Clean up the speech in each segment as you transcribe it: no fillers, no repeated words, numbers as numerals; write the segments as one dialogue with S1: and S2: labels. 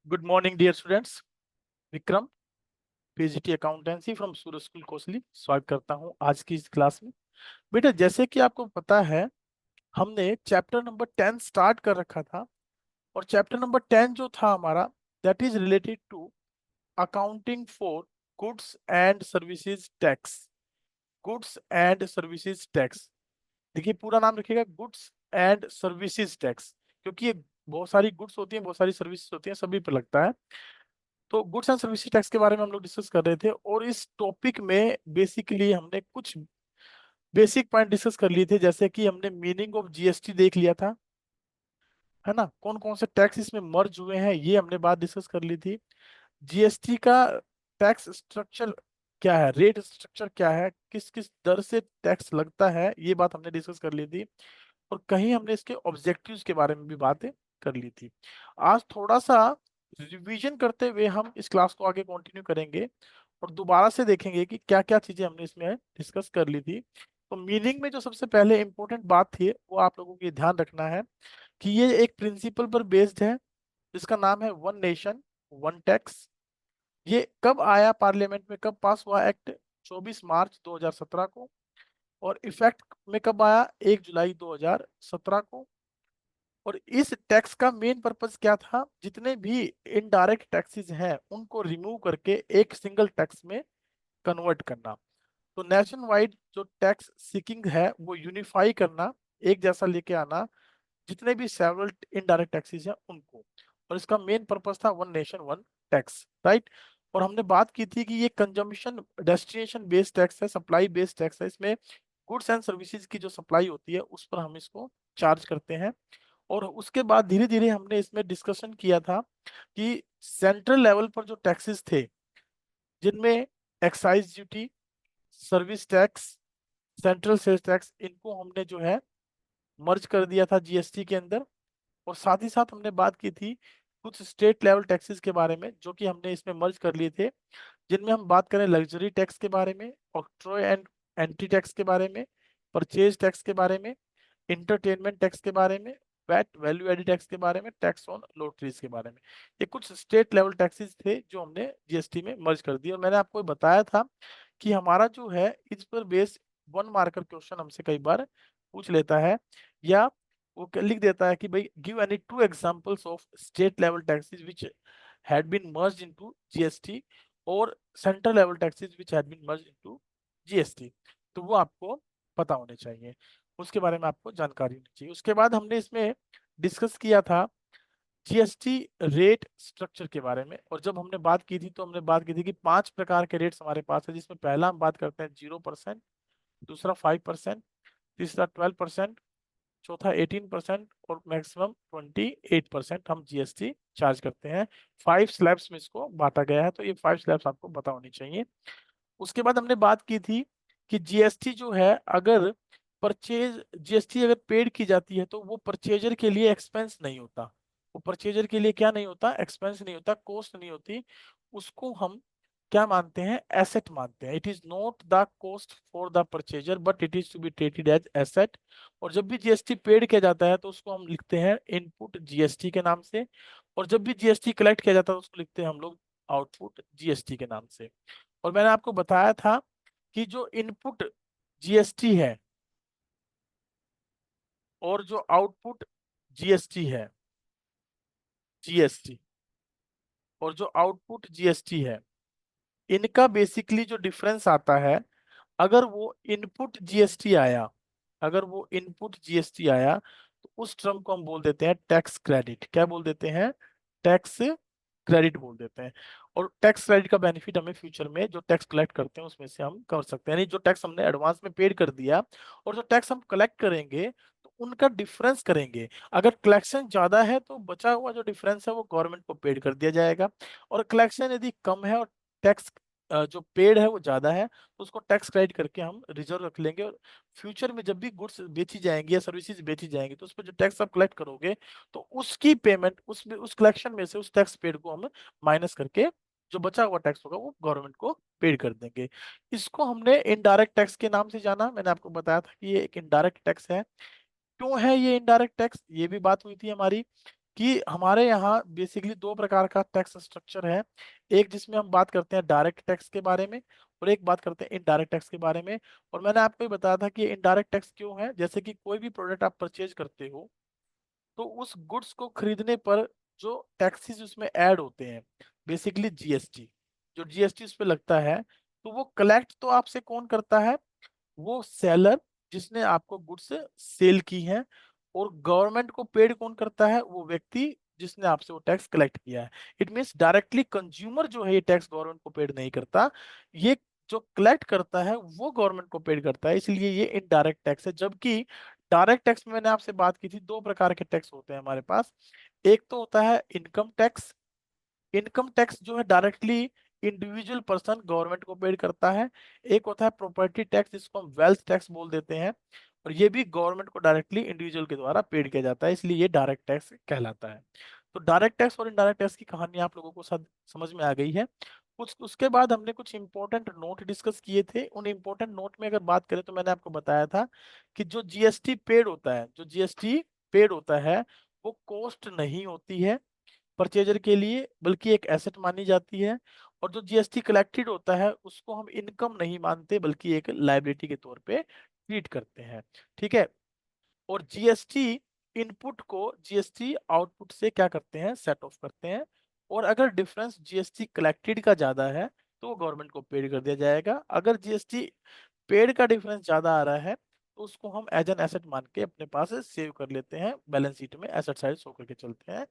S1: Good morning dear students. Vikram, PGT accountancy from Suraj school Kosli, स्वागत करता हूं आज की इस क्लास में। बेटा, जैसे कि आपको पता है, हमने चैप्टर नंबर 10 स्टार्ट कर रखा था। और चैप्टर नंबर 10 जो था हमारा, that is related to accounting for goods and services tax. Goods and services tax, देखिए पूरा नाम रखिएगा, गुड्स एंड सर्विसेज टैक्स, क्योंकि ये बहुत सारी गुड्स होती हैं, बहुत सारी सर्विसेज होती हैं, सभी पर लगता है। तो गुड्स एंड सर्विसेज टैक्स के बारे में हम लोग डिस्कस कर रहे थे, और इस टॉपिक में बेसिकली हमने कुछ बेसिक पॉइंट डिस्कस कर लिए थे, जैसे कि हमने मीनिंग ऑफ जीएसटी देख लिया था, है ना। कौन कौन से टैक्स इसमें मर्ज हुए हैं ये हमने बात डिस्कस कर ली थी। जीएसटी का टैक्स स्ट्रक्चर क्या है, रेट स्ट्रक्चर क्या है, किस किस दर से टैक्स लगता है, ये बात हमने डिस्कस कर ली थी। और कहीं हमने इसके ऑब्जेक्टिव्स के बारे में भी बातें कर ली थी। आज थोड़ा सा रिवीजन करते हुए हम इस क्लास को आगे कंटिन्यू करेंगे, और दोबारा से देखेंगे कि क्या क्या चीजें हमने इसमें डिस्कस कर ली थी। तो मीनिंग में जो सबसे पहले इंपॉर्टेंट बात थी, वो आप लोगों को ये ध्यान रखना है कि ये एक प्रिंसिपल पर बेस्ड है, जिसका नाम है वन नेशन वन टैक्स। ये कब आया पार्लियामेंट में, कब पास हुआ एक्ट? 24 मार्च 2017 को। और इफेक्ट में कब आया? 1 जुलाई 2017 को। और इस टैक्स का मेन पर्पस क्या था? जितने भी इनडायरेक्ट टैक्सेस हैं उनको रिमूव करके एक सिंगल टैक्स में कन्वर्ट करना। तो नेशन वाइड जो टैक्स सीकिंग है वो यूनिफाई करना, एक जैसा लेके आना जितने भी सेवरल इनडायरेक्ट टैक्सेस हैं उनको। और इसका मेन पर्पस था one nation one tax, right. और हमने बात की थी कि ये कंजम्पशन डेस्टिनेशन बेस्ड टैक्स है, सप्लाई बेस्ड टैक्स है। इसमें गुड्स एंड सर्विसेज की जो सप्लाई होती है उस पर हम इसको चार्ज करते हैं। और उसके बाद धीरे धीरे हमने इसमें डिस्कशन किया था कि सेंट्रल लेवल पर जो टैक्सेस थे, जिनमें excise duty, service tax, central sales tax, इनको हमने जो है मर्ज कर दिया था जीएसटी के अंदर। और साथ ही साथ हमने बात की थी कुछ स्टेट लेवल टैक्सेस के बारे में, जो कि हमने इसमें मर्ज कर लिए थे, जिनमें हम बात करें लग्जरी टैक्स के बारे में, ऑक्ट्रॉय एंड एंट्री टैक्स के बारे में, परचेज टैक्स के बारे में, इंटरटेनमेंट टैक्स के बारे में, वैट वैल्यू एडिड टैक्स के बारे में, टैक्स ऑन लॉटरीज के बारे में। ये कुछ स्टेट लेवल टैक्सेस थे जो हमने जीएसटी में मर्ज कर दिए। और मैंने आपको बताया था कि हमारा जो है इस पर बेस 1 मार्कर क्वेश्चन हमसे कई बार पूछ लेता है, या वो लिख देता है कि भाई give any 2 examples of state level taxes which had been merged into GST, और central level taxes which had been merged into GST. तो वो आपको पता होने चाहिए, उसके बारे में आपको जानकारी होनी चाहिए। उसके बाद हमने इसमें डिस्कस किया था जीएसटी रेट स्ट्रक्चर के बारे में। और जब हमने बात की थी तो हमने बात की थी कि 5 प्रकार के रेट्स हमारे पास है, जिसमें पहला हम बात करते हैं 0%, दूसरा 5%, तीसरा 12%, चौथा 18%, और मैक्सिमम 28% हम जीएसटी चार्ज करते हैं। 5 स्लैब्स में इसको बांटा गया है, तो ये 5 स्लैब्स आपको पता होनी चाहिए। उसके बाद हमने बात की थी कि जीएसटी जो है, अगर परचेज जीएसटी अगर पेड की जाती है तो वो परचेजर के लिए एक्सपेंस नहीं होता। वो परचेजर के लिए क्या नहीं होता? एक्सपेंस नहीं होता, कॉस्ट नहीं होती। उसको हम क्या मानते हैं? एसेट मानते हैं। It is not the cost for the purchaser but it is to be treated as asset. और जब भी जीएसटी पेड किया जाता है तो उसको हम लिखते हैं इनपुट जीएसटी के नाम से। और जब भी जीएसटी कलेक्ट किया जाता है तो उसको लिखते हैं हम लोग आउटपुट जीएसटी के नाम से। और मैंने आपको बताया था कि जो इनपुट जीएसटी है और जो आउटपुट जीएसटी है, जीएसटी और जो आउटपुट जीएसटी है, इनका बेसिकली जो डिफरेंस आता है, अगर वो इनपुट जीएसटी आया, अगर वो इनपुट जीएसटी आया, तो उस टर्म को हम बोल देते हैं टैक्स क्रेडिट। क्या बोल देते हैं? टैक्स क्रेडिट बोल देते हैं। और टैक्स क्रेडिट का बेनिफिट हमें फ्यूचर में जो टैक्स कलेक्ट करते हैं उसमें से हम कर सकते हैं। यानी जो टैक्स हमने एडवांस में पेड कर दिया और जो टैक्स हम कलेक्ट करेंगे तो उनका डिफरेंस करेंगे। अगर कलेक्शन ज्यादा है तो बचा हुआ जो डिफरेंस है वो गवर्नमेंट को पेड कर दिया जाएगा। और कलेक्शन यदि कम है और टैक्स जो पेड है वो ज्यादा है, तो उसको टैक्स क्रेडिट करके हम रिजर्व रख लेंगे। और फ्यूचर में जब भी गुड्स बेची जाएंगी या सर्विसेज बेची जाएंगी तो उस पर जो टैक्स आप कलेक्ट करोगे तो उसकी पेमेंट उसमें उस कलेक्शन में से उस टैक्स पेड को हम माइनस करके जो बचा हुआ टैक्स होगा वो गवर्नमेंट को पेड कर देंगे। इसको हमने इनडायरेक्ट टैक्स के नाम से जाना। मैंने आपको बताया था कि ये एक इनडायरेक्ट टैक्स है। क्यों है ये इनडायरेक्ट टैक्स? ये भी बात हुई थी हमारी कि हमारे यहाँ बेसिकली दो प्रकार का टैक्स स्ट्रक्चर है। एक जिसमें हम बात करते हैं डायरेक्ट टैक्स के बारे में, और एक बात करते हैं इनडायरेक्ट टैक्स के बारे में। और मैंने आपको ये बताया था कि इनडायरेक्ट टैक्स क्यों है। जैसे कि कोई भी प्रोडक्ट आप परचेज करते हो, तो उस गुड्स को खरीदने पर जो टैक्सेस उसमें ऐड होते हैं, बेसिकली जीएसटी, जो जीएसटी उस पर लगता है, तो वो कलेक्ट तो आपसे कौन करता है? वो सेलर जिसने आपको गुड्स सेल की है। और गवर्नमेंट को पेड कौन करता है? वो व्यक्ति जिसने आपसे वो टैक्स कलेक्ट किया है। इट मींस डायरेक्टली कंज्यूमर जो है ये टैक्स गवर्नमेंट को पेड नहीं करता, ये जो कलेक्ट करता है वो गवर्नमेंट को पेड करता है, इसलिए ये इनडायरेक्ट टैक्स है। जबकि डायरेक्ट टैक्स में मैंने आपसे बात की थी, दो प्रकार के टैक्स होते हैं हमारे पास। एक तो होता है इनकम टैक्स। इनकम टैक्स जो है डायरेक्टली इंडिविजुअल पर्सन गवर्नमेंट को पेड करता है। एक होता है प्रॉपर्टी टैक्स, जिसको हम वेल्थ टैक्स बोल देते हैं, और ये भी गवर्नमेंट को डायरेक्टली इंडिविजुअल के द्वारा पेड किया जाता है, इसलिए ये डायरेक्ट टैक्स कहलाता है। तो डायरेक्ट टैक्स और इनडायरेक्ट टैक्स की कहानी आप लोगों को समझ में आ गई है। कुछ उसके बाद हमने कुछ इंपॉर्टेंट नोट डिस्कस किए थे। उन इंपॉर्टेंट नोट में अगर बात करें तो मैंने आपको बताया था कि जो जीएसटी पेड होता है, जो जीएसटी पेड होता है, वो कॉस्ट नहीं होती है परचेजर के लिए, बल्कि एक एसेट मानी जाती है। और जो जीएसटी कलेक्टेड होता है उसको हम इनकम नहीं मानते, बल्कि एक लायबिलिटी के तौर पे ट्रीट करते हैं। ठीक है। और जीएसटी इनपुट को जीएसटी आउटपुट से क्या करते हैं? सेट ऑफ करते हैं। और अगर डिफरेंस जीएसटी कलेक्टेड का ज्यादा है तो वो गवर्नमेंट को पेड कर दिया जाएगा। अगर जीएसटी पेड का डिफरेंस ज्यादा आ रहा है तो उसको हम एज एन एसेट मान के अपने पास सेव कर लेते हैं, बैलेंस शीट में एसेट साइड शो करके चलते हैं।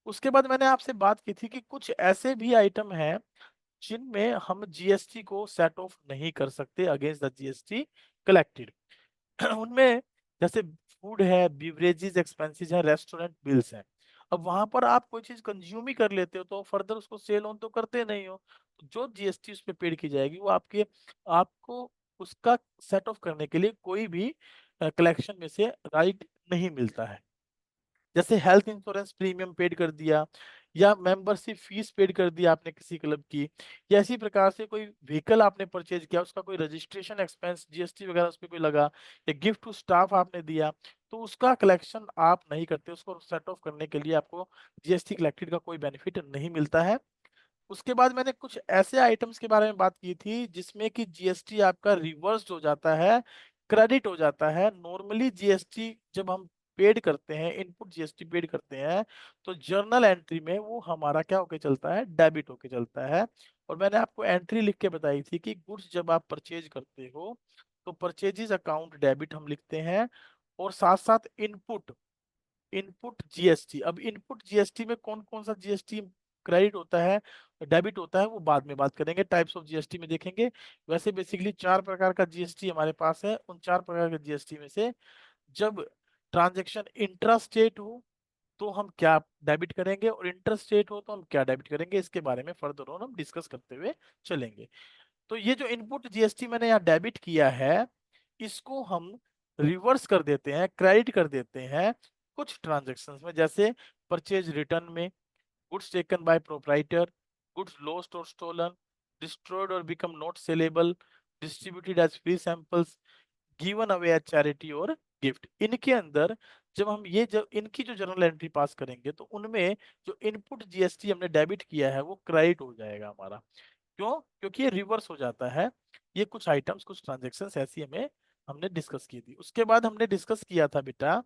S1: उसके बाद मैंने आपसे बात की थी कि कुछ ऐसे भी आइटम हैं जिनमें हम जीएसटी को सेट ऑफ नहीं कर सकते अगेंस्ट द जीएसटी कलेक्टेड। उनमें जैसे फूड है, बिवरेजेस एक्सपेंसेस है, रेस्टोरेंट बिल्स हैं। अब वहां पर आप कोई चीज कंज्यूम ही कर लेते हो तो फर्दर उसको सेल ऑन तो करते नहीं हो, तो जो जीएसटी उस पर पेड की जाएगी वो आपको उसका सेट ऑफ करने के लिए कोई भी कलेक्शन में से राइट नहीं मिलता है। जैसे हेल्थ इंश्योरेंस प्रीमियम पेड कर दिया, या मेंबरशिप फीस पेड कर दिया आपने किसी क्लब की, या इसी प्रकार से कोई व्हीकल आपने परचेज किया, उसका कोई रजिस्ट्रेशन एक्सपेंस जीएसटी वगैरह उस पर कोई लगा, या गिफ्ट टू स्टाफ आपने दिया, तो उसका कलेक्शन आप नहीं करते। उसको सेट ऑफ करने के लिए आपको जीएसटी कलेक्टेड का कोई बेनिफिट नहीं मिलता है। उसके बाद मैंने कुछ ऐसे आइटम्स के बारे में बात की थी जिसमें कि जीएसटी आपका रिवर्स हो जाता है, क्रेडिट हो जाता है। नॉर्मली जीएसटी जब हम पेड करते हैं, इनपुट जीएसटी पेड करते हैं, तो जर्नल एंट्री में वो हमारा क्या होके चलता है? डेबिट होके चलता है। और मैंने आपको एंट्री लिख के बताई थी कि गुड्स जब आप परचेज करते हो तो परचेजेस अकाउंट डेबिट हम लिखते हैं, और साथ साथ इनपुट इनपुट जीएसटी। अब इनपुट जीएसटी में कौन कौन सा जीएसटी क्रेडिट होता है, डेबिट होता है, वो बाद में बात करेंगे, टाइप्स ऑफ जीएसटी में देखेंगे। वैसे बेसिकली चार प्रकार का जीएसटी हमारे पास है। उन चार प्रकार के जीएसटी में से जब ट्रांजैक्शन इंट्रा स्टेट हो तो हम क्या डेबिट करेंगे, और इंटर स्टेट हो तो हम क्या डेबिट करेंगे, इसके बारे में फर्दर ऑन हम डिस्कस करते हुए चलेंगे। तो ये जो इनपुट जीएसटी मैंने यहाँ डेबिट किया है, इसको हम रिवर्स कर देते हैं, क्रेडिट कर देते हैं कुछ ट्रांजैक्शंस में। जैसे परचेज रिटर्न में, goods taken by proprietor, goods lost और स्टोलन, डिस्ट्रॉयड और become not saleable, distributed as free samples, given away as charity और गिफ्ट। इनके अंदर जब इनकी जो जर्नल एंट्री पास करेंगे तो उनमें जो इनपुट जीएसटी हमने डेबिट किया है वो क्रेडिट हो जाएगा हमारा। क्यों? क्योंकि ये रिवर्स हो जाता है। ये कुछ आइटम्स, कुछ ट्रांजेक्शन ऐसी हमने डिस्कस की थी। उसके बाद हमने डिस्कस किया था बेटा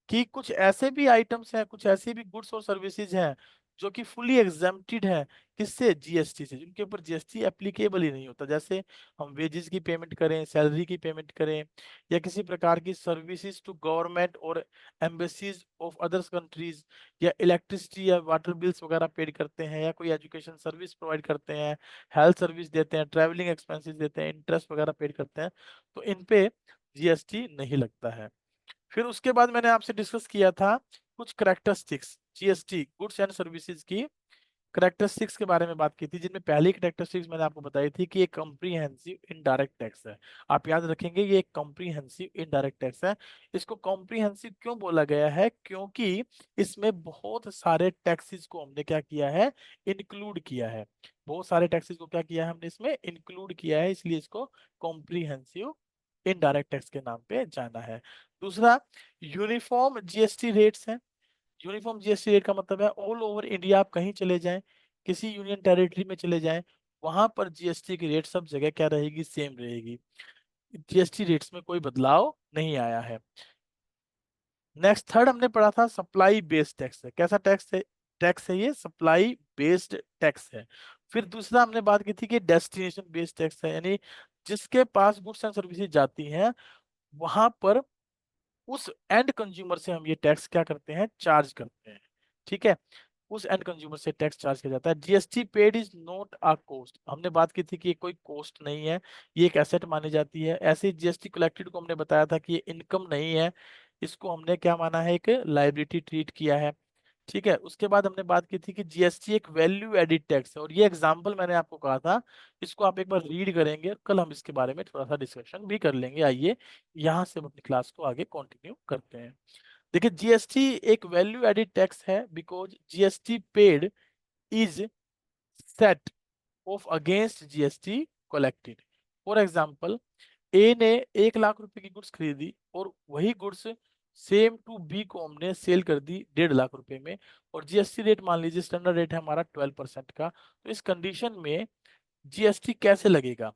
S1: कि कुछ ऐसे भी आइटम्स हैं, कुछ ऐसी भी गुड्स और सर्विसेज हैं जो कि फुली एग्जेम्प्टेड है, किससे? जीएसटी से, जिनके ऊपर जीएसटी एप्लीकेबल ही नहीं होता। जैसे हम वेजेस की पेमेंट करें, सैलरी की पेमेंट करें, या किसी प्रकार की सर्विसेज टू गवर्नमेंट और एम्बेसीज ऑफ अदर्स कंट्रीज, या इलेक्ट्रिसिटी या वाटर बिल्स वगैरह पेड करते हैं, या कोई एजुकेशन सर्विस प्रोवाइड करते हैं, हेल्थ सर्विस देते हैं, ट्रैवलिंग एक्सपेंसेस देते हैं, इंटरेस्ट वगैरह पेड करते हैं, तो इन पे जीएसटी नहीं लगता है। फिर उसके बाद मैंने आपसे डिस्कस किया था कुछ characteristics GST goods and services की, करेक्टरिस्टिक्स के बारे में बात की थी, जिनमें पहली करेक्टरिस्टिक्स मैंने आपको बताई थी कि ये कॉम्प्रिहेंसिव इनडायरेक्ट टैक्स है। आप याद रखेंगे ये एक कॉम्प्रिहेंसिव इनडायरेक्ट टैक्स है। इसको कॉम्प्रिहेंसिव क्यों बोला गया है? क्योंकि इसमें बहुत सारे टैक्सेस को हमने क्या किया है? इंक्लूड किया है। बहुत सारे टैक्सेस को क्या किया है हमने? इसमें इंक्लूड किया है, इसलिए इसको कॉम्प्रिहेंसिव इनडायरेक्ट टैक्स के नाम पे जाना है। दूसरा, यूनिफॉर्म जीएसटी रेट्स हैं। यूनिफॉर्म जीएसटी रेट का मतलब है ऑल ओवर इंडिया आप कहीं चले जाएं, किसी यूनियन टेरिटरी में चले जाएं, वहां पर जीएसटी की रेट सब जगह क्या रहेगी, सेम रहेगी। जीएसटी रेट्स में कोई बदलाव नहीं आया है। नेक्स्ट थर्ड हमने पढ़ा था सप्लाई बेस्ड टैक्स है। कैसा टैक्स है? टैक्स है ये सप्लाई बेस्ड टैक्स है। फिर दूसरा हमने बात की थी कि डेस्टिनेशन बेस्ड टैक्स है, यानी जिसके पास गुड्स एंड सर्विसेज जाती हैं वहां पर उस एंड कंज्यूमर से हम ये टैक्स क्या करते हैं, चार्ज करते हैं। ठीक है, उस एंड कंज्यूमर से टैक्स चार्ज किया जाता है। GST paid is not a cost, हमने बात की थी कि ये कोई कॉस्ट नहीं है, ये एक एसेट मानी जाती है। ऐसे ही जीएसटी कलेक्टेड को हमने बताया था कि ये इनकम नहीं है, इसको हमने क्या माना है, एक लायबिलिटी ट्रीट किया है। ठीक है, उसके बाद हमने बात की थी कि जीएसटी एक वैल्यू एडिड टैक्स है, और ये एग्जांपल मैंने आपको कहा था, इसको आप एक बार रीड करेंगे, कल हम इसके बारे में थोड़ा सा डिस्कशन भी कर लेंगे। आइए यहाँ से हम अपनी क्लास को आगे कंटिन्यू करते हैं। देखिए जीएसटी एक वैल्यू एडिड टैक्स है because GST paid is set off against GST collected. For example, A ने 1 लाख रुपए की गुड्स खरीदी और वही गुड्स सेम टू बी को हमने सेल कर दी 1.5 लाख रुपए में, और जीएसटी रेट मान लीजिए स्टैंडर्ड रेट है हमारा 12% का। तो इस कंडीशन में जीएसटी कैसे लगेगा?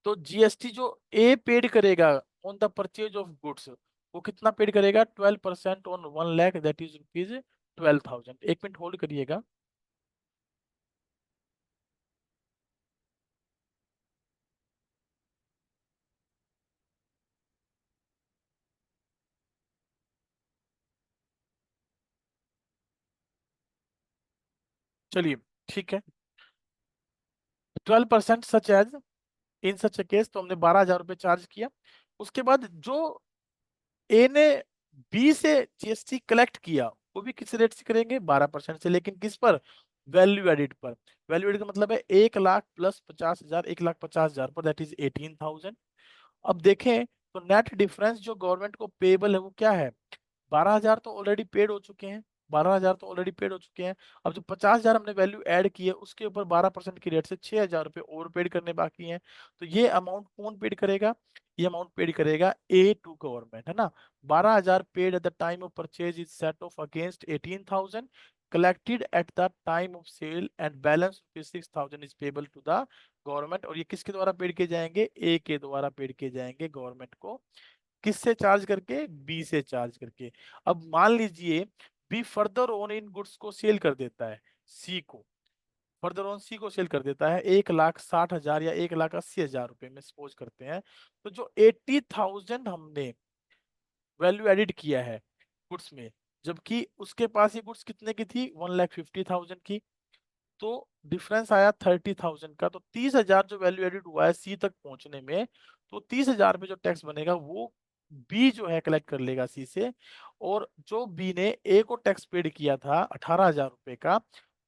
S1: तो जीएसटी जो ए पेड करेगा on the purchase of goods, वो कितना पेड करेगा, 12% on 1 lakh, that is rupees 12,000। 1 minute hold करिएगा। चलिए ठीक है, 12% such as in such A case, तो हमने 12,000 रुपये चार्ज किया। उसके बाद जो ए ने बी से जीएसटी कलेक्ट किया वो भी किस रेट से करेंगे, 12% से, लेकिन किस पर, वैल्यू एडिड पर। वैल्यू एडिड का मतलब है 1 लाख प्लस 50,000, 1,50,000 पर, दैट इज 18,000। अब देखें तो नेट डिफरेंस जो गवर्नमेंट को पेबल है वो क्या है, 12,000 तो ऑलरेडी पेड हो चुके हैं, 12,000 तो ऑलरेडी पेड हो चुके हैं। अब जो 50,000 हमने वैल्यू ऐड की है उसके ऊपर 12% की रेट से 6,000 रुपये और पेड करने बाकी हैं। तो ये अमाउंट कौन पेड करेगा, ये अमाउंट पेड करेगा ए टू गवर्नमेंट, है ना। 12,000 paid at the time of purchase is set off against 18,000 collected at the time of sale and balance rupees 6,000 is payable to the government. और ये किसके द्वारा पेड किए जाएंगे, ए के द्वारा पेड किए जाएंगे गवर्नमेंट को। किससे चार्ज करके, बी से चार्ज करके। अब मान लीजिए be further on in goods को सेल कर देता है सी को, फर्दर ऑन सी को सेल कर देता है 1,60,000 या 1,80,000 रुपए में, सपोज करते हैं। तो जो 80,000 हमने वैल्यू एडिड किया है गुड्स में, जबकि उसके पास ये गुड्स कितने की थी, 1,50,000 की, तो डिफरेंस आया 30,000 का। तो 30,000 जो वैल्यू एडिड हुआ है सी तक पहुंचने में, तो 30,000 पे जो टैक्स बनेगा वो बी जो है कलेक्ट कर लेगा सी से। और जो बी ने ए को टैक्स पेड किया था 18,000 रुपए का,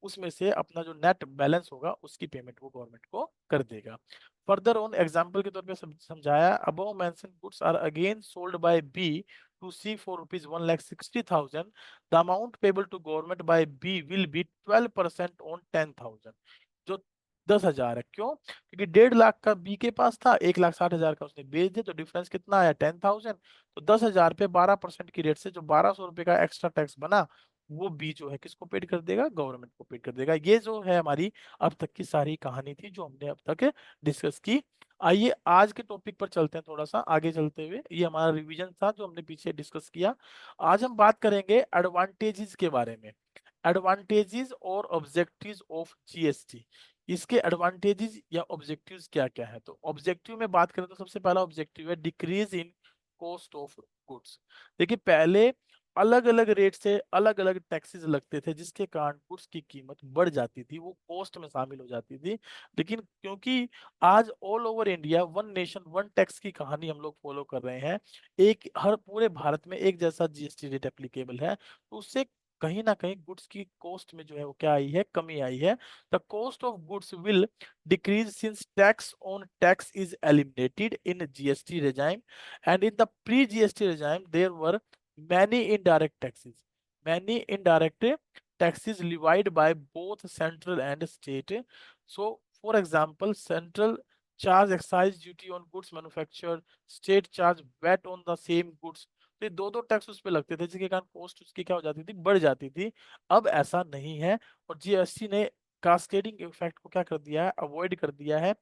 S1: उसमें से अपना जो नेट बैलेंस होगा उसकी पेमेंट वो गवर्नमेंट को कर देगा। फर्दर ऑन एग्जाम्पल के तौर पे समझाया, above mention goods are again sold by B to C for rupees 1,60,000, the amount payable to government by B will be 12% on 10,000। जो 10,000 है, क्यों, क्योंकि 1.5 लाख का बी के पास था, 1,60,000 का उसने बेच दिया, तो डिफरेंस कितना आया, 10,000। तो 10,000 पे 12% की रेट से जो 1,200 रुपए का एक्स्ट्रा टैक्स बना, वो बी जो है किसको पेड कर देगा, गवर्नमेंट को पेड कर देगा। ये जो है हमारी अब तक की सारी कहानी थी जो हमने अब तक डिस्कस की। आइए आज के टॉपिक पर चलते हैं, थोड़ा सा आगे चलते हुए। ये हमारा रिवीजन था जो हमने पीछे डिस्कस किया। आज हम बात करेंगे एडवांटेजेस के बारे में, एडवांटेजेस और ऑब्जेक्टिव्स ऑफ जीएसटी। इसके एडवांटेजेस या ऑब्जेक्टिव्स क्या क्या है? तो ऑब्जेक्टिव में बात करें तो सबसे पहला ऑब्जेक्टिव है decrease in cost of goods. देखिए पहले अलग अलग रेट से अलग अलग टैक्सेस लगते थे, जिसके कारण गुड्स की कीमत बढ़ जाती थी, वो कॉस्ट में शामिल हो जाती थी। लेकिन क्योंकि आज all over India one nation one tax की कहानी हम लोग फॉलो कर रहे हैं, एक हर पूरे भारत में एक जैसा जीएसटी रेट एप्लीकेबल है, तो उससे कहीं ना कहीं गुड्स की कॉस्ट में जो है वो क्या आई है, कमी आई है। The cost of goods will decrease since tax on tax is eliminated in GST regime, and in the pre-GST regime there were many indirect taxes, many indirect taxes levied by both central and state. So for example, central charge excise duty on goods manufactured, state charge VAT on the same goods. तो ये दो दो tax उस पे लगते थे, जिसके कारण कॉस्ट उसकी क्या हो जाती थी, बढ़ जाती थी। अब ऐसा नहीं है, और जीएसटी ने कास्केडिंग इफेक्ट को क्या कर दिया है, अवॉइड कर दिया है।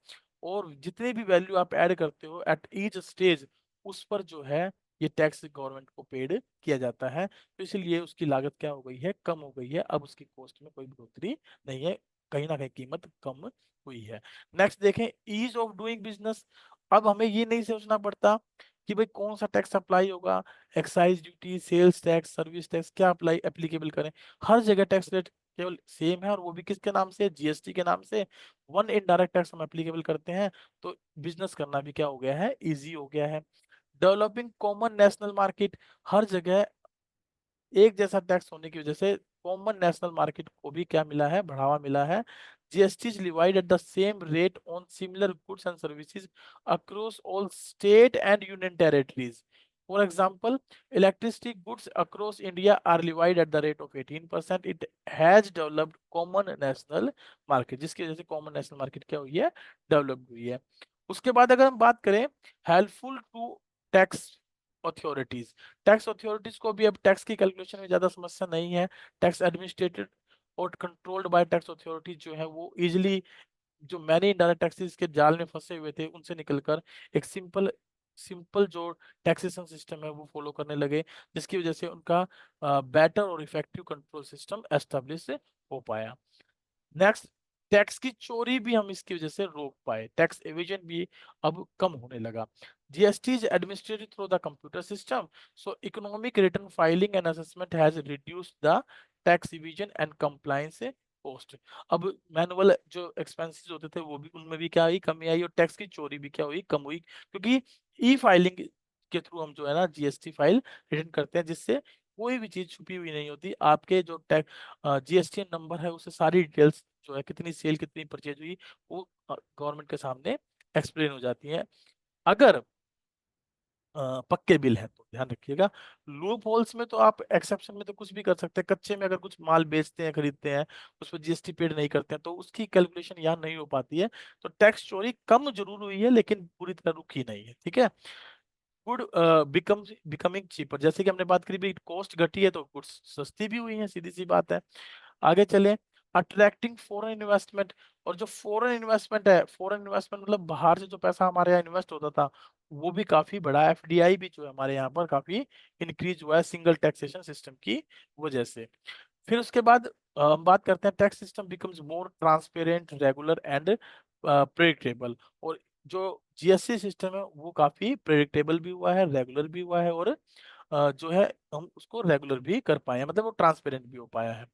S1: और जितने भी वैल्यू आप ऐड करते हो एट ईच स्टेज, उस पर जो है ये टैक्स गवर्नमेंट को पेड किया जाता है। तो इसलिए उसकी लागत क्या हो गई है, कम हो गई है। अब उसकी कॉस्ट में कोई बढ़ोतरी नहीं है, कहीं ना कहीं कीमत कम हुई है। नेक्स्ट देखें, ईज ऑफ डूइंग बिजनेस। अब हमें ये नहीं सोचना पड़ता कि भाई कौन सा टैक्स अप्लाई होगा, excise duty, sales tax, service tax, क्या अप्लाई एप्लीकेबल करें। हर जगह टैक्स रेट केवल सेम है, और वो भी किसके नाम से, जीएसटी के नाम से। वन इनडायरेक्ट टैक्स हम एप्लीकेबल करते हैं, तो बिजनेस करना भी क्या हो गया है, इजी हो गया है। डेवलपिंग कॉमन नेशनल मार्केट, हर जगह एक जैसा टैक्स होने की वजह से कॉमन नेशनल मार्केट को भी क्या मिला है, बढ़ावा मिला है। GST is divide at the same rate on similar goods and services across all state and union territories. For example, electricity goods across India are divide at the rate of 18%। It has developed common national market, जिसकी वजह से common national market क्या हुई है, developed हुई है। उसके बाद अगर हम बात करें helpful to tax authorities, tax authorities को भी अब टैक्स की कैलकुलेशन में ज्यादा समस्या नहीं है। टैक्स एडमिनिस्ट्रेटेड और कंट्रोल्ड बाय टैक्स अथॉरिटीज जो है वो इजिली, जो मैनी इनडायरेक्ट टैक्सेस के जाल में फंसे हुए थे उनसे निकलकर एक सिंपल सिंपल जो टैक्सेशन सिस्टम है वो फॉलो करने लगे, जिसकी वजह से उनका बेटर और इफेक्टिव कंट्रोल सिस्टम एस्टेब्लिश हो पाया। नेक्स्ट, टैक्स की चोरी भी हम इसकी वजह से रोक पाए, टैक्स एविजन भी अब कम होने लगा। GST is administrated through the computer system, so economic return filing and assessment has reduced the tax Avision and compliance cost. अब मैनुअल जो एक्सपेंसेस होते थे वो भी, उनमें भी क्या हुई, कमी आई, और टैक्स की चोरी भी क्या हुई, कम हुई, क्योंकि ई फाइलिंग के थ्रू हम जो है ना जीएसटी फाइल रिटर्न करते हैं, जिससे कोई भी चीज छुपी हुई नहीं होती। आपके जो टैक्स जीएसटी नंबर है उससे सारी डिटेल्स जो है, कितनी सेल, कितनी परचेज हुई, वो गवर्नमेंट के सामने एक्सप्लेन हो जाती है। अगर पक्के बिल है तो ध्यान रखिएगा। लूप होल्स में तो आप एक्सेप्शन में तो कुछ भी कर सकते हैं, कच्चे में अगर कुछ माल बेचते हैं, खरीदते हैं, उस पर जीएसटी पेड नहीं करते हैं, तो उसकी कैलकुलेशन यहाँ नहीं हो पाती है। तो टैक्स चोरी कम जरूर हुई है, लेकिन पूरी तरह रुकी नहीं है, ठीक है। गुड बिकमिंग चीपर, जैसे कि हमने बात करी भाई कॉस्ट घटी है तो गुड्स सस्ती भी हुई है, सीधी सी बात है। आगे चले, अट्रैक्टिंग फॉरेन इन्वेस्टमेंट। और जो फॉरेन इन्वेस्टमेंट है, फॉरेन इन्वेस्टमेंट मतलब बाहर से जो पैसा हमारे यहाँ इन्वेस्ट होता था, वो भी काफी बड़ा, एफडीआई भी जो है हमारे यहाँ पर काफी इंक्रीज हुआ है सिंगल टैक्सेशन सिस्टम की वजह से। फिर उसके बाद हम बात करते हैं, tax system becomes more transparent, regular and predictable. और जो जीएसटी सिस्टम है वो काफी प्रेडिक्टेबल भी हुआ है, रेगुलर भी हुआ है, और जो है हम उसको रेगुलर भी कर पाए हैं, मतलब वो ट्रांसपेरेंट भी हो पाया है।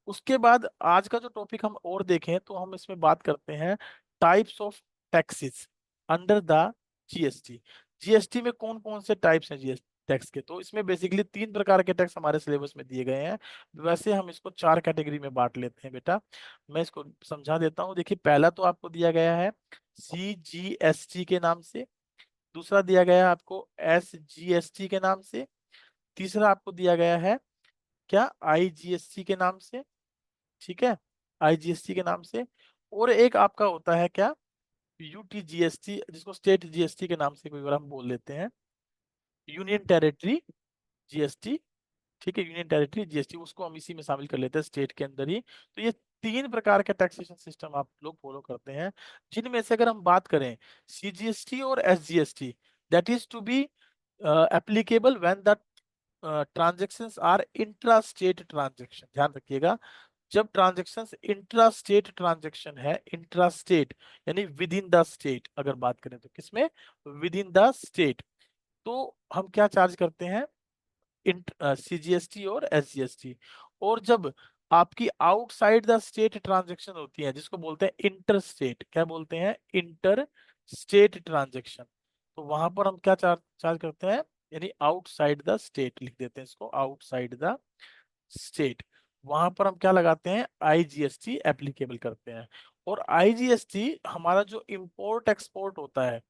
S1: उसके बाद आज का जो टॉपिक हम और देखें तो हम इसमें बात करते हैं types of taxes under the GST. GST में कौन कौन से टाइप्स हैं जीएसटी टैक्स के, तो इसमें बेसिकली तीन प्रकार के टैक्स हमारे सिलेबस में दिए गए हैं। वैसे हम इसको चार कैटेगरी में बांट लेते हैं बेटा, मैं इसको समझा देता हूँ। देखिए, पहला तो आपको दिया गया है सीजीएसटी के नाम से, दूसरा दिया गया है आपको एसजीएसटी के नाम से, तीसरा आपको दिया गया है क्या, आईजीएसटी के नाम से, ठीक है, आईजीएसटी के नाम से। और एक आपका होता है क्या, यूटीजीएसटी, जिसको स्टेट जीएसटी के नाम से कोई बार हम बोल लेते हैं, यूनियन टेरिटरी जीएसटी, ठीक है, यूनियन टेरिटरी जीएसटी, उसको हम इसी में शामिल कर लेते हैं स्टेट के अंदर ही। तो ये तीन प्रकार के टैक्सेशन सिस्टम आप लोग फॉलो करते हैं, जिनमें से अगर हम बात करें सीजीएसटी और SGST, that is to be applicable when the transactions are intra state transaction. ध्यान रखिएगा, जब ट्रांजेक्शन्स इंट्रा स्टेट ट्रांजेक्शन है, इंट्रा स्टेट यानी विद इन द स्टेट, अगर बात करें तो किसमें, विद इन द स्टेट, तो हम क्या चार्ज करते हैं, सीजीएसटी और एसजीएसटी। और जब आपकी आउटसाइड द स्टेट ट्रांजेक्शन होती है, जिसको बोलते हैं इंटर स्टेट, क्या बोलते हैं, इंटर स्टेट ट्रांजेक्शन, तो वहां पर हम क्या चार्ज चार्ज करते हैं, यानी आउटसाइड द स्टेट लिख देते हैं इसको, आउटसाइड द स्टेट, वहां पर हम क्या लगाते हैं, आईजीएसटी एप्लीकेबल करते हैं। और आईजीएसटी हमारा जो इंपोर्ट एक्सपोर्ट होता है,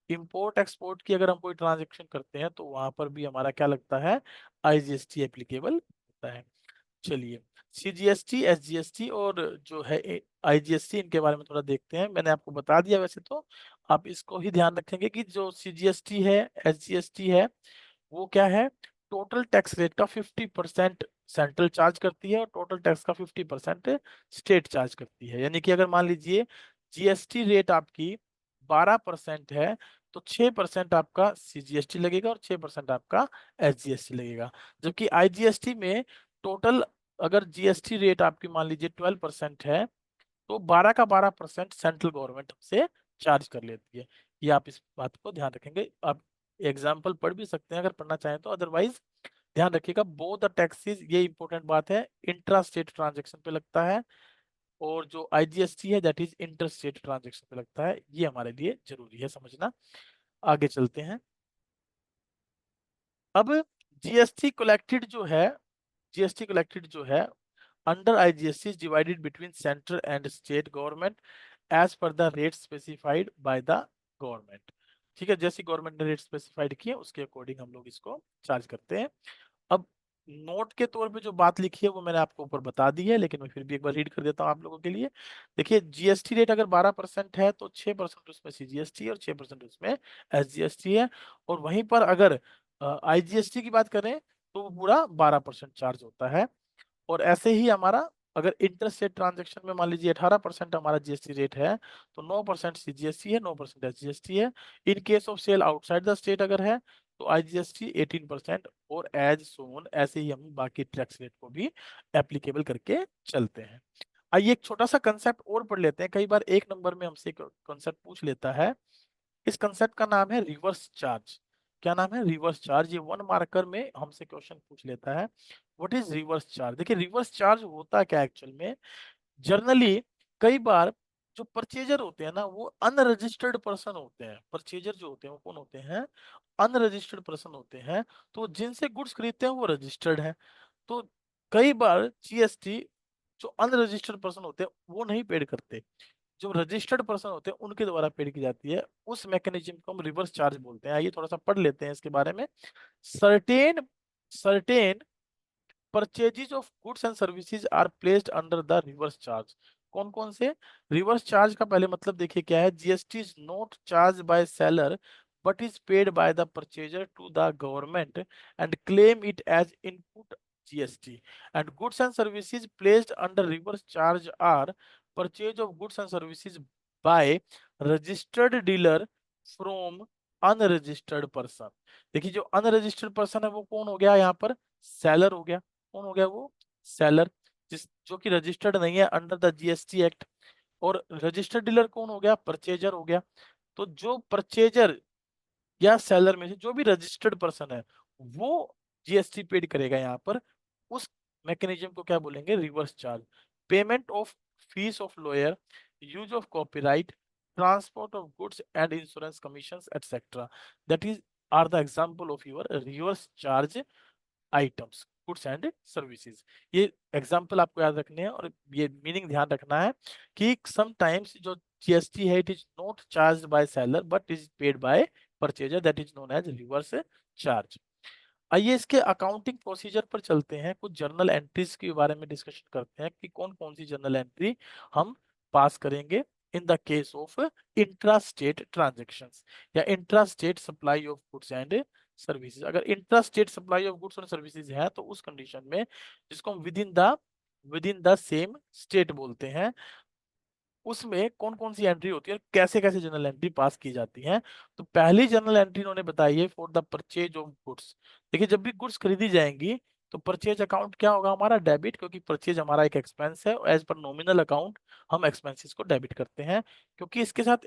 S1: इंपोर्ट एक्सपोर्ट की अगर हम कोई ट्रांजेक्शन करते हैं तो वहां पर भी हमारा क्या लगता है, आईजीएसटी एप्लीकेबल होता है। चलिए, सीजीएसटी, एसजीएसटी और जो है आईजीएसटी, इनके बारे में थोड़ा देखते हैं। मैंने आपको बता दिया वैसे तो, आप इसको ही ध्यान रखेंगे कि जो सीजीएसटी है, एसजीएसटी है, वो क्या है, टोटल टैक्स रेट का 50% सेंट्रल चार्ज करती है और टोटल टैक्स का 50% स्टेट चार्ज करती है। यानी कि अगर मान लीजिए जीएसटी रेट आपकी 12% है तो 6% आपका सीजीएसटी लगेगा और 6% आपका एसजीएसटी लगेगा। जबकि आईजीएसटी में टोटल अगर जीएसटी रेट आपकी मान लीजिए 12% है तो 12 का 12% सेंट्रल गवर्नमेंट हमसे चार्ज कर लेती है। ये आप इस बात को ध्यान रखेंगे। आप एग्जाम्पल पढ़ भी सकते हैं अगर पढ़ना चाहें तो, अदरवाइज ध्यान रखिएगा बोथ द टैक्सेस, ये इंपॉर्टेंट बात है, इंट्रा स्टेट ट्रांजेक्शन पे लगता है और जो आईजीएसटी है that is inter state transaction पे लगता है। ये हमारे लिए जरूरी है समझना। आगे चलते हैं। अब जीएसटी कलेक्टेड जो है, जीएसटी कलेक्टेड जो है under IGST is divided between central and state government as per the rate specified by the government. ठीक है, जैसी गवर्नमेंट ने रेट स्पेसिफाइड किए उसके अकॉर्डिंग हम लोग इसको चार्ज करते हैं। अब नोट के तौर पे जो बात लिखी है वो मैंने आपको ऊपर बता दी है, लेकिन मैं फिर भी एक बार रीड कर देता हूँ आप लोगों के लिए। देखिए जीएसटी रेट अगर 12% है तो 6% उसमें सीजीएसटी और 6% उसमें एसजीएसटी है। और वहीं पर अगर आईजीएसटी की बात करें तो वो पूरा 12% चार्ज होता है। और ऐसे ही हमारा अगर इंटर स्टेट ट्रांजेक्शन में मान लीजिए 18% हमारा जीएसटी रेट है तो 9% सीजीएसटी है, 9% एसजीएसटी है। In case of sale outside the state अगर है तो आईजीएसटी 18% और एज सोन, ऐसे ही हम बाकी टैक्स रेट को भी एप्लीकेबल करके चलते हैं। आइए एक छोटा सा कंसेप्ट और पढ़ लेते हैं, कई बार एक नंबर में हमसे कंसेप्ट पूछ लेता है। इस कंसेप्ट का नाम है रिवर्स चार्ज। क्या नाम है? Reverse charge. ये 1 मार्कर में हमसे क्वेश्चन पूछ लेता है व्हाट इज रिवर्स चार्ज। देखिए रिवर्स चार्ज होता क्या एक्चुअल में, जनरली कई बार जो परचेजर होते हैं ना वो अनरजिस्टर्ड पर्सन होते हैं। परचेजर जो होते हैं वो कौन होते हैं? अनरजिस्टर्ड पर्सन होते हैं। तो जिनसे गुड्स खरीदते हैं वो रजिस्टर्ड है। तो कई बार जीएसटी जो अनरजिस्टर्ड पर्सन होते हैं वो नहीं पेड करते, जो रजिस्टर्ड पर्सन होते हैं उनके द्वारा पेड की जाती है। उस मैकेनिज्म को हम रिवर्स चार्ज बोलते हैं। आइए थोड़ा सा पढ़ लेते हैं इसके बारे में। Certain certain purchases of goods and services are placed under the reverse charge. कौन कौन से? रिवर्स चार्ज का पहले मतलब देखिए क्या है, GST is not charge by seller but is paid by the purchaser to the government and claim it as input GST. And goods and services placed under reverse charge are purchase of goods and services by registered dealer from unregistered person. देखिए जो unregistered person है वो कौन हो गया यहाँ पर? Seller हो गया। कौन हो गया वो? सेलर, जिस जो कि रजिस्टर्ड नहीं है अंडर द जीएसटी एक्ट। और रजिस्टर्ड डीलर कौन हो गया? परचेजर हो गया। तो जो परचेजर या सेलर में से जो भी रजिस्टर्ड पर्सन है वो जीएसटी पेड करेगा यहाँ पर। उस मैकेनिज्म को क्या बोलेंगे? Reverse charge. Payment of fees of lawyer, use of copyright, transport of goods and insurance commissions etcetera, that is are the example of your reverse charge items, goods and services. ये example आपको याद रखने हैं और ये meaning ध्यान रखना है कि समटाइम्स जो जीएसटी है it is not charge by seller but is paid by purchaser, that is known as reverse charge. आइए इसके अकाउंटिंग प्रोसीजर पर चलते हैं, कुछ जर्नल एंट्रीज के बारे में डिस्कशन करते हैं कि कौन कौन सी जर्नल एंट्री हम पास करेंगे in the case of intra state transactions या intra state supply of goods and services. अगर intra state supply of goods and services है तो उस कंडीशन में, जिसको हम within the same state बोलते हैं, उसमें कौन कौन सी एंट्री होती है और कैसे कैसे जनरल एंट्री पास की जाती है। तो पहली जनरल एंट्री इन्होंने बताई है for the purchase of goods. देखिए जब भी गुड्स खरीदी जाएंगी तो परचेज अकाउंट क्या होगा हमारा? डेबिट, क्योंकि परचेज हमारा एक एक्सपेंस है। एज पर नॉमिनल अकाउंट हम एक्सपेंसेस को डेबिट करते हैं। क्योंकि इसके साथ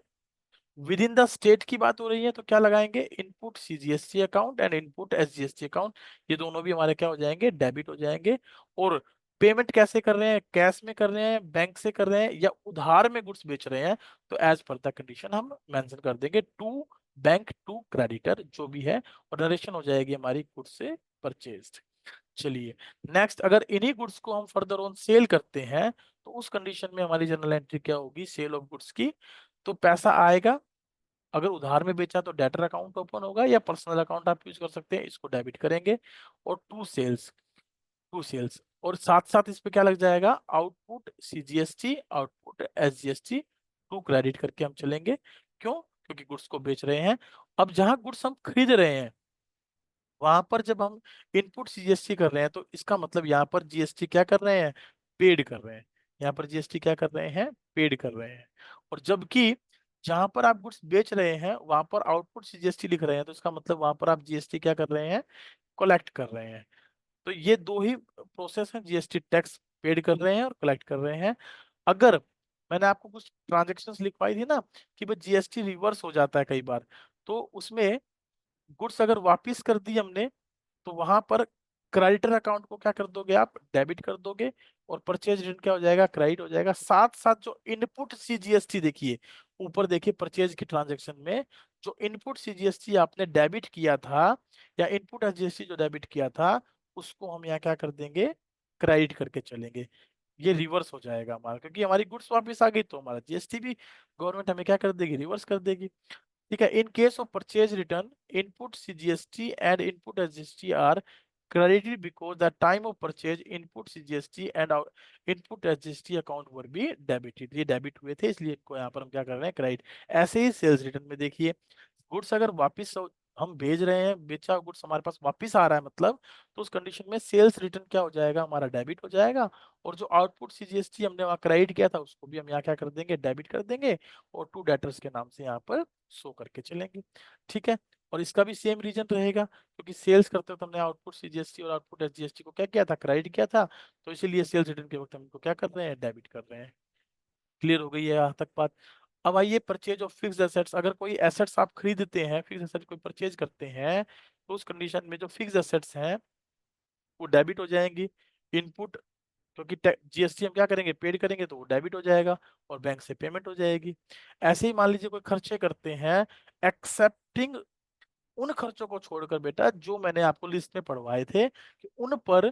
S1: विद इन द स्टेट की बात हो रही है तो क्या लगाएंगे? Input CGST account and input SGST account. ये दोनों भी हमारे क्या हो जाएंगे? डेबिट हो जाएंगे। और पेमेंट कैसे कर रहे हैं? कैश में कर रहे हैं, बैंक से कर रहे हैं या उधार में गुड्स बेच रहे हैं, तो एज पर द कंडीशन हम मेंशन कर देंगे टू बैंक टू क्रेडिटर जो भी है, और नरेशन हो जाएगी हमारी गुड्स से परचेज्ड। चलिए नेक्स्ट, अगर इन्हीं गुड्स को हम फर्दर ऑन सेल करते हैं तो उस कंडीशन में हमारी जनरल एंट्री क्या होगी? सेल ऑफ गुड्स की। तो पैसा आएगा, अगर उधार में बेचा तो डेटर अकाउंट ओपन होगा या पर्सनल अकाउंट आप यूज कर सकते हैं, इसको डेबिट करेंगे। और टू सेल्स और साथ साथ इस पे क्या लग जाएगा? Output CGST, output SGST, to credit करके हम चलेंगे। क्यों? क्योंकि गुड्स को बेच रहे हैं। अब जहां गुड्स हम खरीद रहे हैं वहां पर जब हम इनपुट जीएसटी कर रहे हैं तो इसका मतलब यहाँ पर जीएसटी क्या कर रहे हैं, पेड कर रहे हैं। यहाँ पर जीएसटी क्या कर रहे हैं, पेड कर रहे हैं। और जबकि जहां पर आप गुड्स बेच रहे हैं वहां पर आउटपुट जीएसटी लिख रहे हैं, तो इसका मतलब वहां पर आप जीएसटी क्या कर रहे हैं, कलेक्ट कर रहे हैं। तो ये दो ही प्रोसेस हैं, जीएसटी टैक्स पेड कर रहे हैं और कलेक्ट कर रहे हैं। अगर मैंने आपको कुछ ट्रांजेक्शन्स लिखवाई थी ना कि भाई जीएसटी रिवर्स हो जाता है कई बार, तो उसमें गुड्स अगर वापिस कर दी हमने तो वहां पर क्रेडिटर अकाउंट को क्या कर दोगे, आप डेबिट कर दोगे, और परचेज रिटर्न क्या हो जाएगा, क्रेडिट हो जाएगा। साथ साथ जो इनपुट सीजीएसटी देखिए, ऊपर देखिए परचेज की ट्रांजैक्शन में जो इनपुट सीजीएसटी आपने डेबिट किया था या इनपुट एसजीएसटी जो डेबिट किया था, उसको हम यहाँ क्या कर देंगे, क्रेडिट करके चलेंगे। ये रिवर्स हो जाएगा हमारा, क्योंकि हमारी गुड्स वापस आ गई तो हमारा जीएसटी भी गवर्नमेंट हमें क्या कर देगी, रिवर्स कर देगी। ठीक है, in case of purchase return input CGST and input SGST are credited because the time of purchase input CGST and input SGST account were be debited। ये डेबिट हुए थे इसलिए इनको यहाँ पर हम क्या कर रहे हैं, क्रेडिट। ऐसे ही सेल्स रिटर्न में देखिए, गुड्स अगर वापस हम भेज रहे हैं, बेचा गुड्स हमारे पास वापस आ रहा है मतलब, तो उस कंडीशन में सेल्स रिटर्न क्या हो जाएगा, हमारा डेबिट हो जाएगा। और जो आउटपुट सीजीएसटी हमने वहाँ क्रेडिट किया था उसको भी हम यहाँ क्या कर देंगे, डेबिट कर देंगे, और टू डेटर्स के नाम से यहाँ पर शो करके चलेंगे। ठीक है, और इसका भी सेम रीजन रहेगा, क्योंकि सेल्स करते वक्त हमने आउटपुट सीजीएसटी और आउटपुट एसजीएसटी को क्या किया था, क्रेडिट किया था, तो इसीलिए सेल्स रिटर्न के वक्त हम इनको क्या कर रहे हैं, डेबिट कर रहे हैं। क्लियर हो गई है यहाँ तक बात। अब आइए परचेज ऑफ फिक्स्ड एसेट्स। अगर कोई एसेट्स आप खरीदते हैं, फिक्स्ड एसेट कोई परचेज करते हैं, तो उस कंडीशन में जो फिक्स्ड एसेट्स हैं वो डेबिट हो जाएंगी। इनपुट, क्योंकि जीएसटी हम क्या करेंगे, पेड करेंगे, तो वो डेबिट हो जाएगा और बैंक से पेमेंट हो जाएगी। ऐसे ही मान लीजिए कोई खर्चे करते हैं, एक्सेप्टिंग उन खर्चों को छोड़कर बेटा जो मैंने आपको लिस्ट में पढ़वाए थे कि उन पर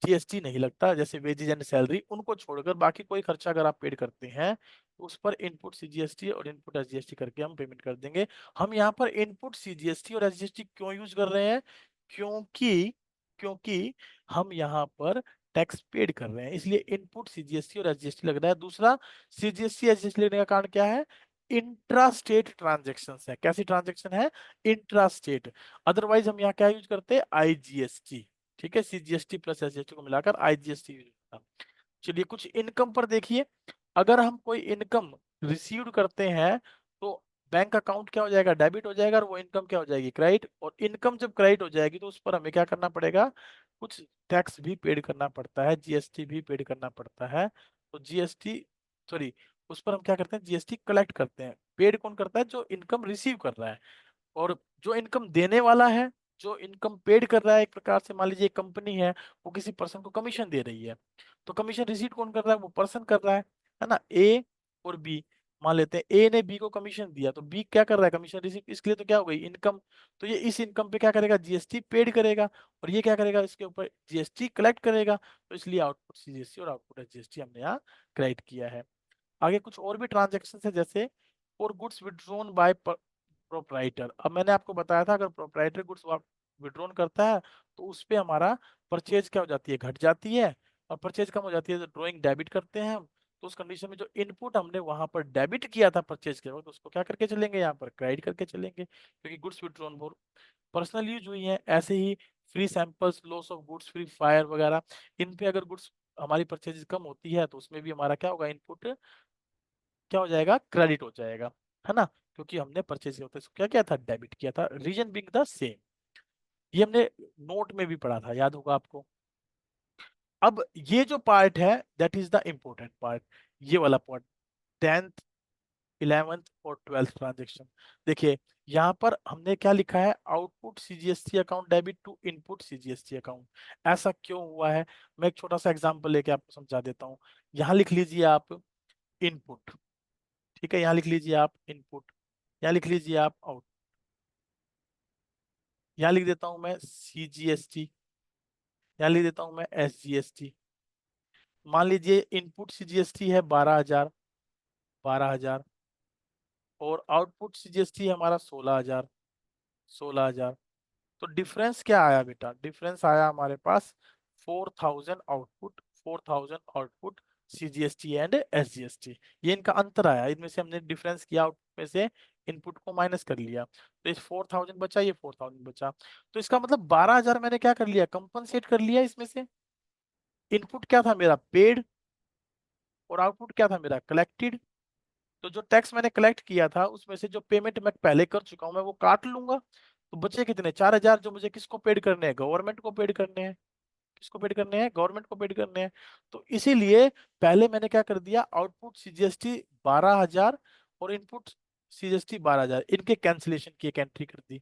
S1: जीएसटी नहीं लगता, जैसे वेजेस एंड सैलरी, उनको छोड़कर बाकी कोई खर्चा अगर आप पेड करते हैं तो उस पर इनपुट सीजीएसटी और इनपुट एसजीएसटी करके हम पेमेंट कर देंगे। हम यहाँ पर इनपुट सीजीएसटी और एसजीएसटी क्यों यूज कर रहे हैं, क्योंकि क्योंकि हम यहाँ पर टैक्स पेड कर रहे हैं, इसलिए इनपुट सीजीएसटी और एसजीएसटी लग रहा है। दूसरा, सीजीएसटी एसजीएसटी लगने का कारण क्या है, इंट्रा स्टेट ट्रांजेक्शन है। कैसी ट्रांजेक्शन है, इंट्रा स्टेट। अदरवाइज हम यहाँ क्या यूज करते हैं, आईजीएसटी। ठीक है, सीजीएसटी प्लस एसजीएसटी को मिलाकर आईजीएसटी यूज होता है। चलिए कुछ इनकम पर देखिए, अगर हम कोई इनकम रिसीव करते हैं तो बैंक अकाउंट क्या हो जाएगा, डेबिट हो जाएगा, और वो इनकम क्या हो जाएगी, क्रेडिट। और इनकम जब क्रेडिट हो जाएगी तो उस पर हमें क्या करना पड़ेगा, कुछ टैक्स भी पेड करना पड़ता है, जीएसटी भी पेड करना पड़ता है। तो जीएसटी, सॉरी, उस पर हम क्या करते हैं, जीएसटी कलेक्ट करते हैं। पेड कौन करता है, जो इनकम रिसीव कर रहा है। और जो इनकम देने वाला है, जो इनकम पेड कर रहा है, एक प्रकार से मान लीजिए कंपनी है, वो किसी पर्सन को कमीशन दे रही है, तो कमीशन रिसीट कौन कर रहा है, वो पर्सन कर रहा है ना, ए और बी। मान लेते हैं ए ने बी को कमीशन दिया, तो बी क्या कर रहा है, कमीशन रिसीट, इसके लिए तो क्या हो गई, इनकम। तो ये इस इनकम पे क्या करेगा, जीएसटी पेड करेगा, और ये क्या करेगा, इसके ऊपर जीएसटी कलेक्ट करेगा। तो इसलिए आउटपुट सीजीएसटी और आउटपुट जीएसटी हमने यहाँ क्रेडिट किया है। आगे कुछ और भी ट्रांजेक्शन है, जैसे for goods withdrawn bye proprietor. अब मैंने आपको बताया था अगर प्रोप्राइटर गुड्स विड्रॉन करता है तो उस पे हमारा परचेज क्या हो जाती है, घट जाती है, और परचेज कम हो जाती है, तो ड्रॉइंग डेबिट करते हैं हम। तो उस कंडीशन में जो इनपुट हमने वहां पर डेबिट किया था परचेज के वक्त, उसको क्या करके चलेंगे, यहाँ पर क्रेडिट करके चलेंगे, क्योंकि गुड्स विड्रॉन बहुत पर्सनल यूज हुई है। ऐसे ही free samples, loss of goods, free fire वगैरह, इन पे अगर गुड्स हमारी परचेज कम होती है तो उसमें भी हमारा क्या होगा, इनपुट क्या हो जाएगा, क्रेडिट हो जाएगा, है ना, क्योंकि हमने परचेज किया था, इसको क्या किया था, डेबिट किया था, रीजन बिंग द सेम। ये हमने नोट में भी पढ़ा था, याद होगा आपको। अब ये जो पार्ट है that is the important part, ये वाला पार्ट, 10th 11th और 12th ट्रांजेक्शन। देखिए यहाँ पर हमने क्या लिखा है, output CGST account debit to input CGST account. ऐसा क्यों हुआ है, मैं एक छोटा सा एग्जांपल लेके आपको समझा देता हूँ। यहाँ लिख लीजिए आप इनपुट, ठीक है, यहाँ लिख लीजिए आप इनपुट, यहाँ लिख लीजिए आप आउट, यहाँ लिख देता हूं मैं सीजीएसटी, यहाँ लिख देता हूं मैं एसजीएसटी। मान लीजिए इनपुट सीजीएसटी है 12,000, 12,000, और आउटपुट सीजीएसटी हमारा 16,000, 16,000। तो डिफरेंस क्या आया बेटा, डिफरेंस आया हमारे पास 4,000 output, 4,000 output CGST and SGST. ये इनका अंतर आया, इनमें से हमने डिफरेंस किया आउटपुट में से इनपुट को माइनस कर लिया, तो इस 4000 बचा, ये 4000 बचा। तो इसका मतलब 12000 मैंने क्या कर लिया, कंपनसेट कर लिया इसमें से। इनपुट क्या था मेरा, पेड, और आउटपुट क्या था मेरा, कलेक्टेड। तो जो टैक्स मैंने कलेक्ट किया था उसमें से जो पेमेंट मैं पहले कर चुका हूं मैं वो काट लूंगा। तो बचे कितने, 4000, जो मुझे किसको पेड करने हैं, गवर्नमेंट को पेड करने हैं। किसको पेड करने हैं, गवर्नमेंट को पेड करने हैं। तो इसीलिए पहले मैंने क्या कर दिया, आउटपुट सीजीएसटी 12000 और इनपुट सीजीएसटी 12000, इनके कैंसिलेशन की एक एंट्री कर दी।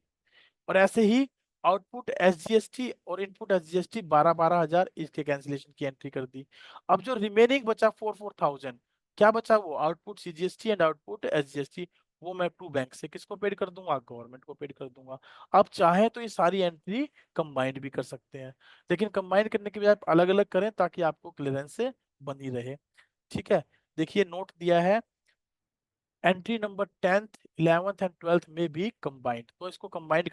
S1: और ऐसे ही आउटपुट एसजीएसटी और इनपुट एसजीएसटी 12,000 इसके कैंसिलेशन की एंट्री कर दी। अब जो रिमेनिंग बचा 4,000, क्या बचा, वो output CGST and output SGST, वो मैं टू बैंक से किसको पेड कर दूंगा, गवर्नमेंट को पेड कर दूंगा। अब चाहे तो ये सारी एंट्री कंबाइंड भी कर सकते हैं, लेकिन कंबाइंड करने के बजाय अलग अलग करें ताकि आपको क्लियरेंस से बनी रहे। ठीक है, देखिए नोट दिया है, entry number 10th 11th and 12th में भी कंबाइंड, तो इसको कंबाइंड